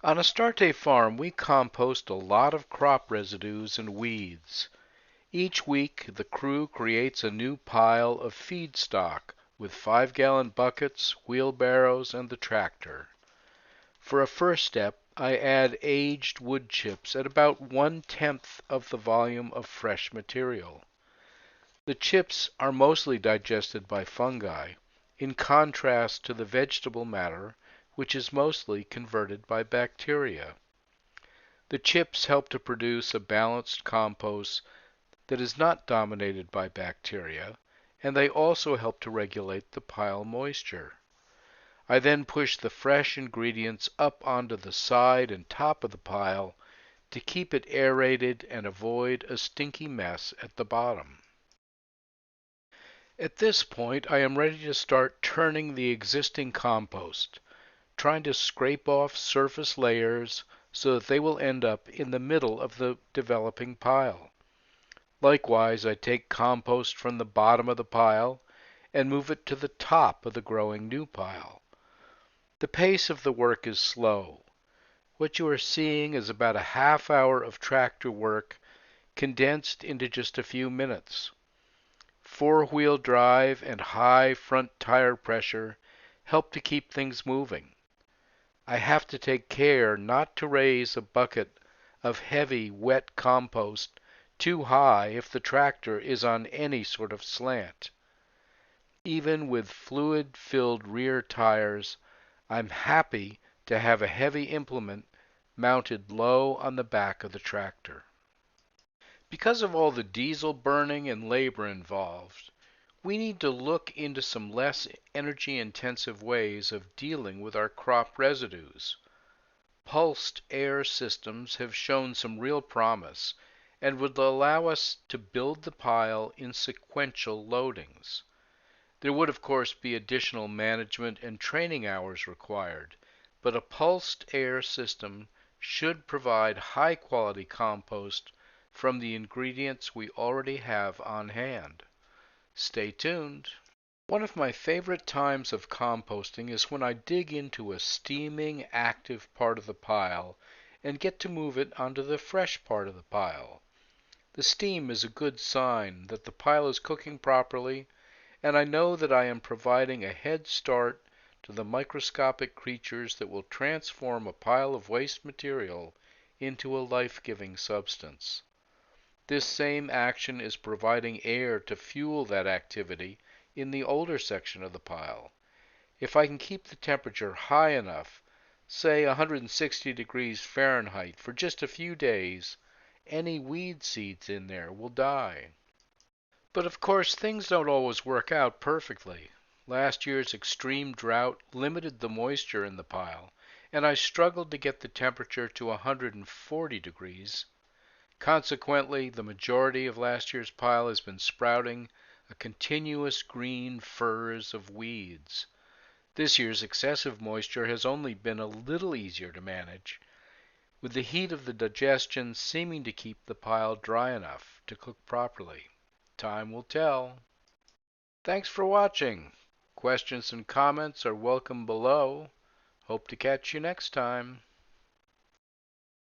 On Astarte farm, we compost a lot of crop residues and weeds. Each week, the crew creates a new pile of feed stock with 5-gallon buckets, wheelbarrows, and the tractor. For a first step, I add aged wood chips at about 1/10 of the volume of fresh material. The chips are mostly digested by fungi, in contrast to the vegetable matter, which is mostly converted by bacteria. The chips help to produce a balanced compost that is not dominated by bacteria, and they also help to regulate the pile moisture. I then push the fresh ingredients up onto the side and top of the pile to keep it aerated and avoid a stinky mess at the bottom. At this point, I am ready to start turning the existing compost, trying to scrape off surface layers so that they will end up in the middle of the developing pile. Likewise, I take compost from the bottom of the pile and move it to the top of the growing new pile. The pace of the work is slow. What you are seeing is about a half hour of tractor work condensed into just a few minutes. Four-wheel drive and high front tire pressure help to keep things moving. I have to take care not to raise a bucket of heavy, wet compost too high if the tractor is on any sort of slant. Even with fluid-filled rear tires, I'm happy to have a heavy implement mounted low on the back of the tractor. Because of all the diesel burning and labor involved, we need to look into some less energy-intensive ways of dealing with our crop residues. Pulsed air systems have shown some real promise and would allow us to build the pile in sequential loadings. There would, of course, be additional management and training hours required, but a pulsed air system should provide high-quality compost from the ingredients we already have on hand. Stay tuned. One of my favorite times of composting is when I dig into a steaming, active part of the pile and get to move it onto the fresh part of the pile. The steam is a good sign that the pile is cooking properly, and I know that I am providing a head start to the microscopic creatures that will transform a pile of waste material into a life-giving substance. This same action is providing air to fuel that activity in the older section of the pile. If I can keep the temperature high enough, say 160 degrees Fahrenheit, for just a few days, any weed seeds in there will die. But of course, things don't always work out perfectly. Last year's extreme drought limited the moisture in the pile, and I struggled to get the temperature to 140 degrees. Consequently, the majority of last year's pile has been sprouting a continuous green furze of weeds. This year's excessive moisture has only been a little easier to manage, with the heat of the digestion seeming to keep the pile dry enough to cook properly. Time will tell. Thanks for watching. Questions and comments are welcome below. Hope to catch you next time.